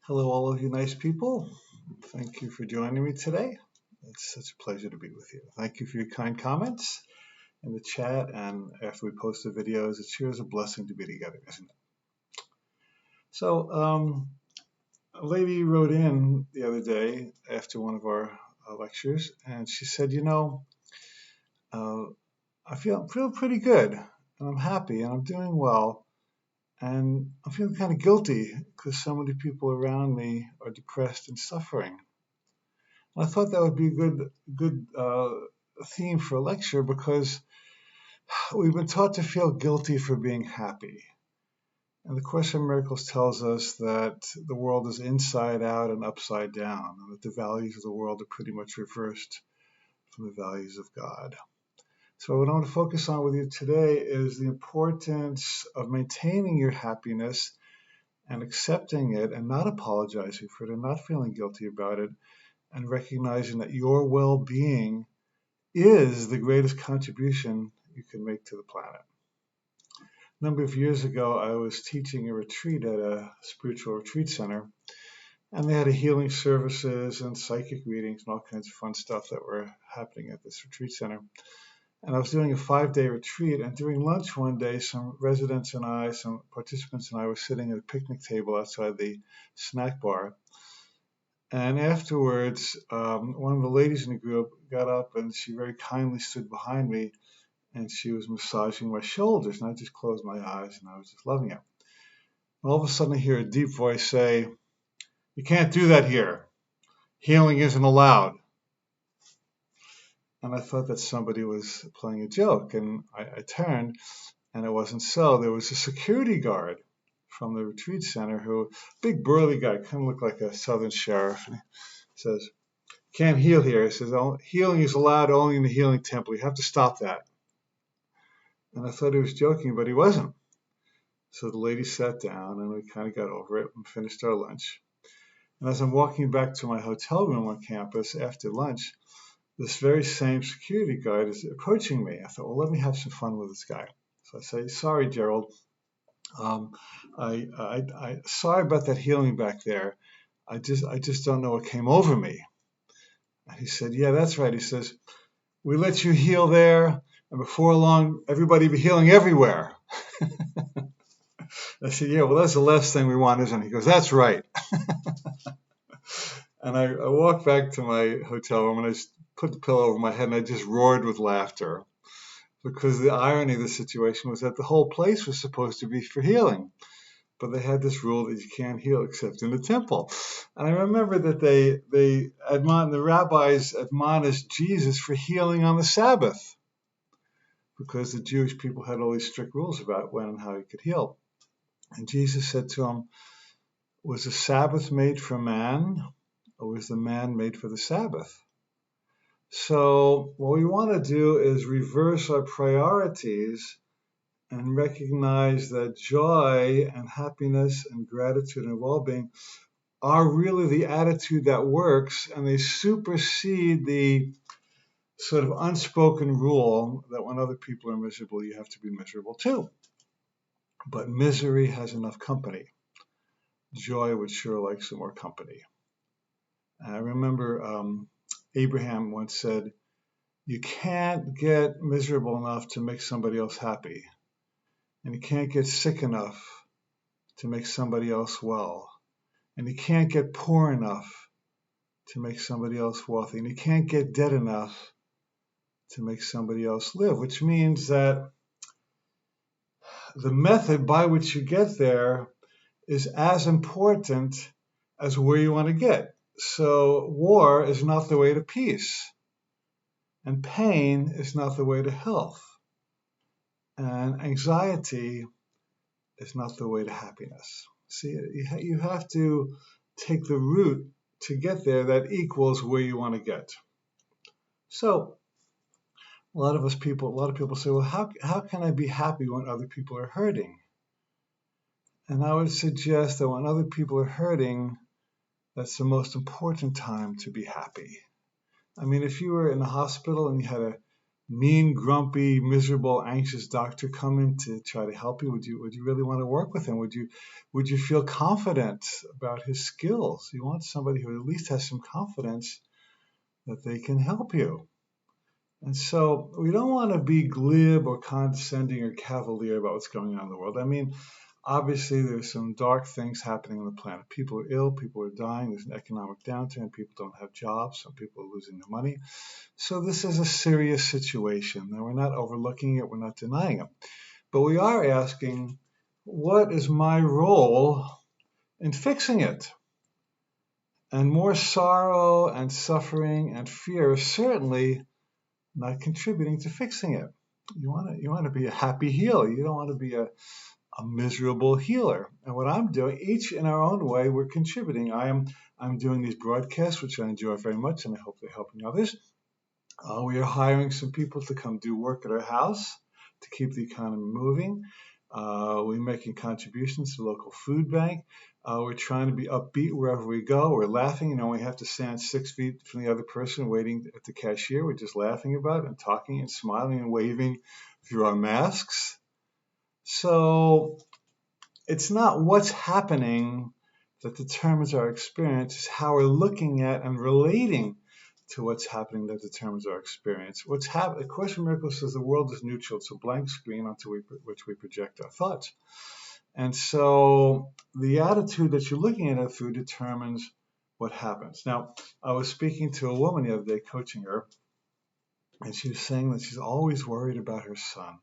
Hello, all of you nice people. Thank you for joining me today. It's such a pleasure to be with you. Thank you for your kind comments in the chat and after we post the videos. It sure is a blessing to be together, isn't it? So, a lady wrote in the other day after one of our lectures, and she said, uh, I feel pretty good, and I'm happy, and I'm doing well, and I'm feeling kind of guilty because so many people around me are depressed and suffering. I thought that would be a good theme for a lecture because we've been taught to feel guilty for being happy. And the Course in Miracles tells us that the world is inside out and upside down, and that the values of the world are pretty much reversed from the values of God. So what I want to focus on with you today is the importance of maintaining your happiness and accepting it and not apologizing for it and not feeling guilty about it, and recognizing that your well-being is the greatest contribution you can make to the planet. A number of years ago, I was teaching a retreat at a spiritual retreat center, and they had a healing services and psychic readings and all kinds of fun stuff that were happening at this retreat center. And I was doing a 5-day retreat, and during lunch one day, some participants and I were sitting at a picnic table outside the snack bar. And afterwards, one of the ladies in the group got up and she very kindly stood behind me and she was massaging my shoulders. And I just closed my eyes and I was just loving it. And all of a sudden, I hear a deep voice say, "You can't do that here. Healing isn't allowed." And I thought that somebody was playing a joke. And I turned, and it wasn't so. There was a security guard from the retreat center who, big burly guy, kind of looked like a southern sheriff. And he says, "Can't heal here." He says, "Healing is allowed only in the healing temple. You have to stop that." And I thought he was joking, but he wasn't. So the lady sat down and we kind of got over it and finished our lunch. And as I'm walking back to my hotel room on campus after lunch, this very same security guard is approaching me. I thought, well, let me have some fun with this guy. So I say, "Sorry, Gerald. Sorry about that healing back there. I just don't know what came over me." And he said, "Yeah, that's right." He says, "We let you heal there, and before long, everybody be healing everywhere." I said, "Yeah, well, that's the last thing we want, isn't it?" He goes, "That's right." And I walked back to my hotel room and I just put the pillow over my head and I just roared with laughter because the irony of the situation was that the whole place was supposed to be for healing. But they had this rule that you can't heal except in the temple. And I remember that the rabbis admonished Jesus for healing on the Sabbath because the Jewish people had all these strict rules about when and how he could heal. And Jesus said to him, "Was the Sabbath made for man, or was the man made for the Sabbath?" So what we want to do is reverse our priorities and recognize that joy and happiness and gratitude and well-being are really the attitude that works, and they supersede the sort of unspoken rule that when other people are miserable, you have to be miserable too. But misery has enough company. Joy would sure like some more company. I remember Abraham once said, "You can't get miserable enough to make somebody else happy. And you can't get sick enough to make somebody else well. And you can't get poor enough to make somebody else wealthy. And you can't get dead enough to make somebody else live," which means that the method by which you get there is as important as where you want to get. So war is not the way to peace. And pain is not the way to health. And anxiety is not the way to happiness. See, you have to take the route to get there that equals where you want to get. So a lot of people say, "Well, how can I be happy when other people are hurting?" And I would suggest that when other people are hurting, that's the most important time to be happy. I mean, if you were in the hospital and you had mean, grumpy, miserable, anxious doctor come in to try to help you? Would you really want to work with him? Would you feel confident about his skills? You want somebody who at least has some confidence that they can help you. And so we don't want to be glib or condescending or cavalier about what's going on in the world. I mean, obviously there's some dark things happening on the planet. People are ill, people are dying, there's an economic downturn, people don't have jobs, some people are losing their money. So this is a serious situation, and we're not overlooking it, we're not denying it. But we are asking, what is my role in fixing it? And more sorrow and suffering and fear is certainly not contributing to fixing it. You want to be a happy healer. You don't want to be a miserable healer. And what I'm doing, each in our own way, we're contributing. I'm doing these broadcasts, which I enjoy very much, and I hope they're helping others. We are hiring some people to come do work at our house to keep the economy moving. We're making contributions to the local food bank. We're trying to be upbeat wherever we go. We're laughing. We have to stand 6 feet from the other person waiting at the cashier. We're just laughing about it and talking and smiling and waving through our masks. So it's not what's happening that determines our experience. It's how we're looking at and relating to what's happening that determines our experience. A Course in Miracles says the world is neutral. It's a blank screen onto which we project our thoughts. And so the attitude that you're looking at it through determines what happens. Now, I was speaking to a woman the other day, coaching her, and she was saying that she's always worried about her son.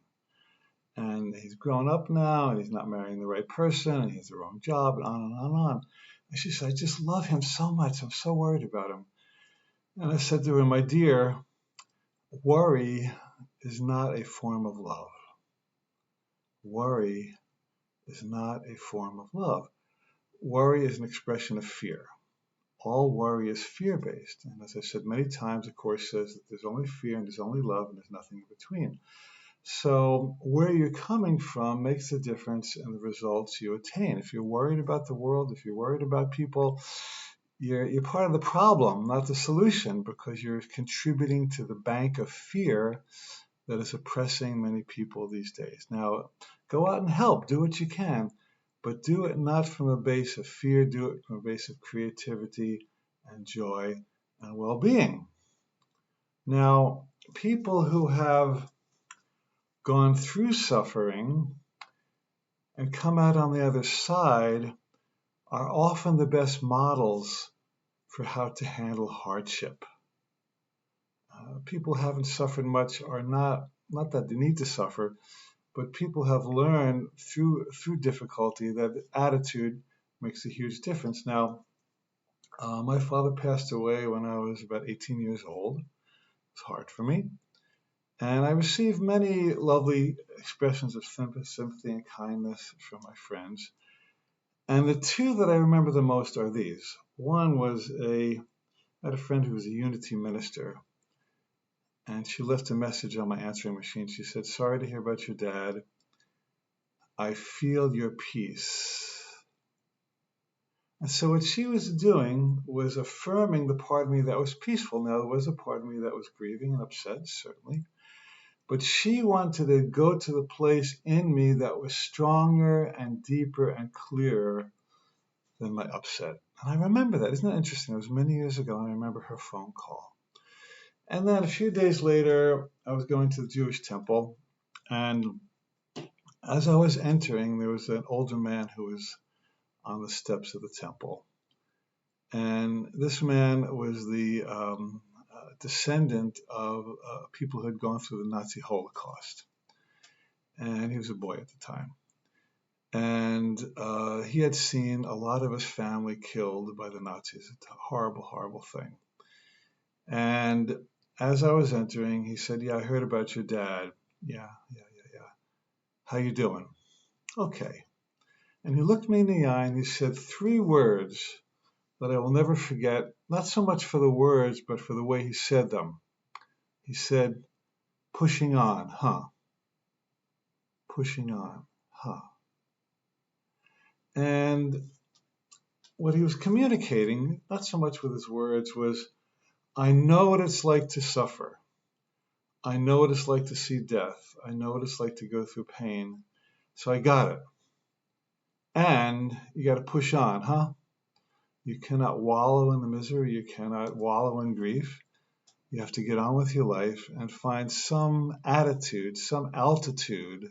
And he's grown up now, and he's not marrying the right person, and he has the wrong job, and on and on and on. And she said, I just love him so much. I'm so worried about him. And I said to her, my dear, worry is not a form of love. Worry is not a form of love. Worry is an expression of fear. All worry is fear-based. And as I said many times, the Course says that there's only fear and there's only love and there's nothing in between. So where you're coming from makes a difference in the results you attain. If you're worried about the world, if you're worried about people, you're part of the problem, not the solution, because you're contributing to the bank of fear that is oppressing many people these days. Now, go out and help, do what you can, but do it not from a base of fear, do it from a base of creativity and joy and well-being. Now, people who have gone through suffering and come out on the other side are often the best models for how to handle hardship. People who haven't suffered much are not that they need to suffer, but people have learned through difficulty that attitude makes a huge difference. Now, my father passed away when I was about 18 years old. It was hard for me. And I received many lovely expressions of sympathy and kindness from my friends. And the two that I remember the most are these. One was I had a friend who was a Unity minister, and she left a message on my answering machine. She said, sorry to hear about your dad. I feel your peace. And so what she was doing was affirming the part of me that was peaceful. Now, there was a part of me that was grieving and upset, certainly. But she wanted to go to the place in me that was stronger and deeper and clearer than my upset. And I remember that. Isn't that interesting? It was many years ago, and I remember her phone call. And then a few days later, I was going to the Jewish temple, and as I was entering, there was an older man who was on the steps of the temple. And this man was the descendant of people who had gone through the Nazi Holocaust. And he was a boy at the time. And he had seen a lot of his family killed by the Nazis. It's a horrible, horrible thing. And as I was entering, he said, yeah, I heard about your dad. Yeah. How you doing? Okay. And he looked me in the eye and he said 3 words that I will never forget, not so much for the words, but for the way he said them. He said, pushing on, huh? Pushing on, huh? And what he was communicating, not so much with his words, was, I know what it's like to suffer. I know what it's like to see death. I know what it's like to go through pain. So I got it. And you got to push on, huh? You cannot wallow in the misery. You cannot wallow in grief. You have to get on with your life and find some attitude, some altitude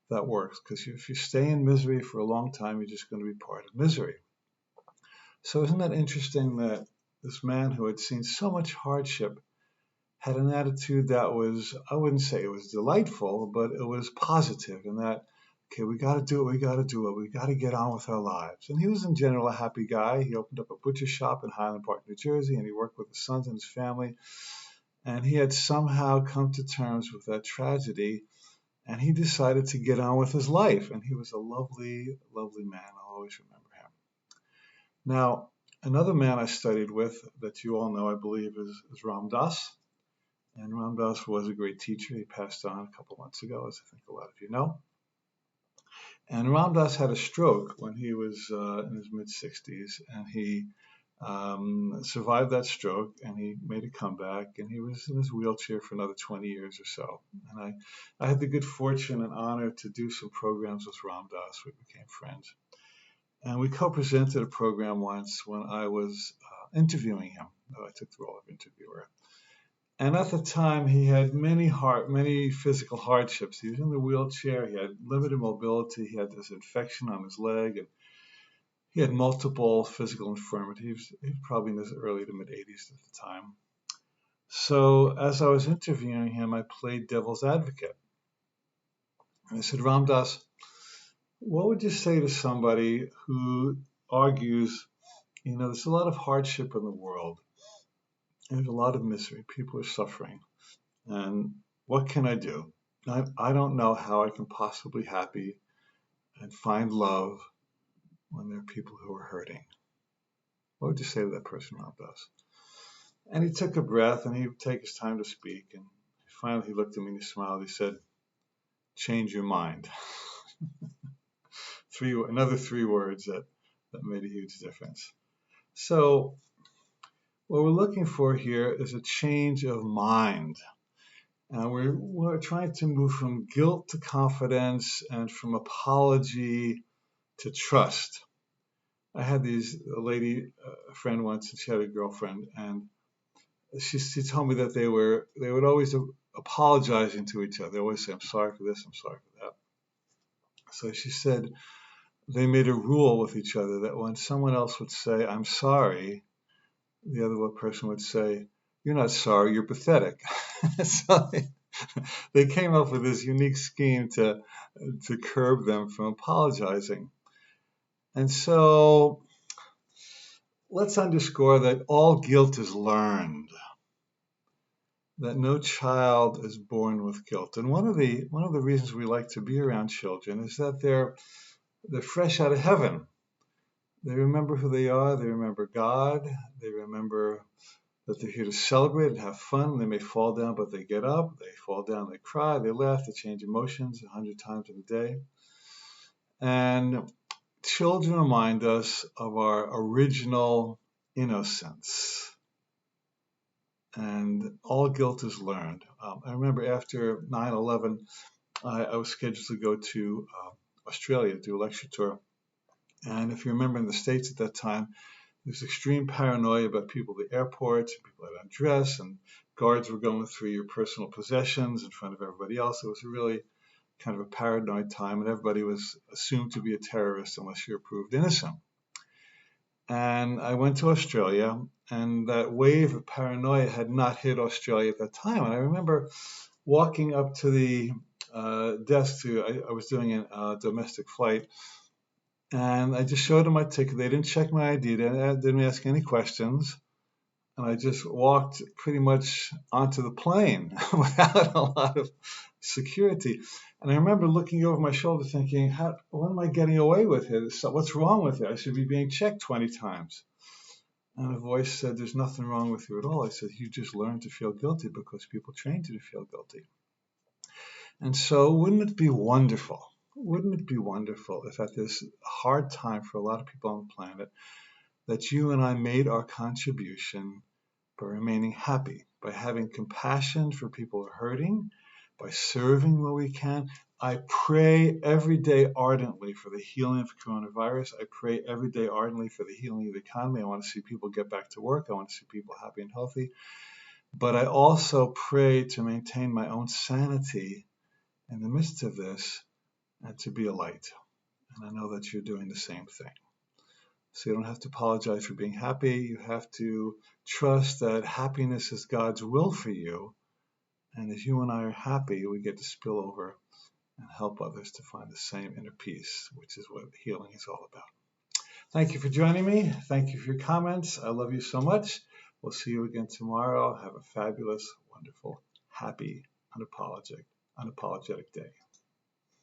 that works. Because if you stay in misery for a long time, you're just going to be part of misery. So isn't that interesting that this man who had seen so much hardship had an attitude that was, I wouldn't say it was delightful, but it was positive in that, okay, we got to do it, we got to do it, we got to get on with our lives. And he was in general a happy guy. He opened up a butcher shop in Highland Park, New Jersey, and he worked with his sons and his family. And he had somehow come to terms with that tragedy, and he decided to get on with his life. And he was a lovely, lovely man. I'll always remember him. Now, another man I studied with that you all know, I believe, is Ram Dass. And Ram Dass was a great teacher. He passed on a couple months ago, as I think a lot of you know. And Ram Dass had a stroke when he was in his mid-60s, and he survived that stroke, and he made a comeback, and he was in his wheelchair for another 20 years or so. And I had the good fortune and honor to do some programs with Ram Dass. We became friends. And we co-presented a program once when I was interviewing him. I took the role of interviewer. And at the time, he had many physical hardships. He was in the wheelchair. He had limited mobility. He had this infection on his leg, and he had multiple physical infirmities. He was probably in his early to mid 80s at the time. So as I was interviewing him, I played devil's advocate. And I said, Ram Dass, what would you say to somebody who argues, there's a lot of hardship in the world. There's a lot of misery. People are suffering. And what can I do? I don't know how I can possibly be happy and find love when there are people who are hurting. What would you say to that person, Ram Dass? And he took a breath, and he would take his time to speak. And finally, he looked at me and he smiled. He said, change your mind. Another three words that made a huge difference. So what we're looking for here is a change of mind. And we're trying to move from guilt to confidence and from apology to trust. I had a friend once, and she had a girlfriend, and she told me that they would always apologizing to each other. They always say, I'm sorry for this, I'm sorry for that. So she said they made a rule with each other that when someone else would say, I'm sorry, the other person would say, you're not sorry, you're pathetic. So they came up with this unique scheme to curb them from apologizing. And so let's underscore that all guilt is learned, that no child is born with guilt. And one of the reasons we like to be around children is that they're fresh out of heaven. They remember who they are. They remember God. They remember that they're here to celebrate and have fun. They may fall down, but they get up. They fall down, they cry, they laugh, they change emotions 100 times in a day. And children remind us of our original innocence. And all guilt is learned. I remember after 9/11, I was scheduled to go to Australia to do a lecture tour. And if you remember in the States at that time, there was extreme paranoia about people at the airports, people that undress, and guards were going through your personal possessions in front of everybody else. It was really kind of a paranoid time, and everybody was assumed to be a terrorist unless you're proved innocent. And I went to Australia, and that wave of paranoia had not hit Australia at that time. And I remember walking up to the desk I was doing a domestic flight, and I just showed them my ticket. They didn't check my ID. They didn't ask any questions. And I just walked pretty much onto the plane without a lot of security. And I remember looking over my shoulder thinking, what am I getting away with here? What's wrong with it? I should be being checked 20 times. And a voice said, there's nothing wrong with you at all. I said, you just learned to feel guilty because people trained you to feel guilty. And so wouldn't it be wonderful? Wouldn't it be wonderful if at this hard time for a lot of people on the planet, that you and I made our contribution by remaining happy, by having compassion for people who are hurting, by serving where we can. I pray every day ardently for the healing of coronavirus. I pray every day ardently for the healing of the economy. I want to see people get back to work. I want to see people happy and healthy. But I also pray to maintain my own sanity in the midst of this and to be a light. And I know that you're doing the same thing. So you don't have to apologize for being happy. You have to trust that happiness is God's will for you. And if you and I are happy, we get to spill over and help others to find the same inner peace, which is what healing is all about. Thank you for joining me. Thank you for your comments. I love you so much. We'll see you again tomorrow. Have a fabulous, wonderful, happy, unapologetic day.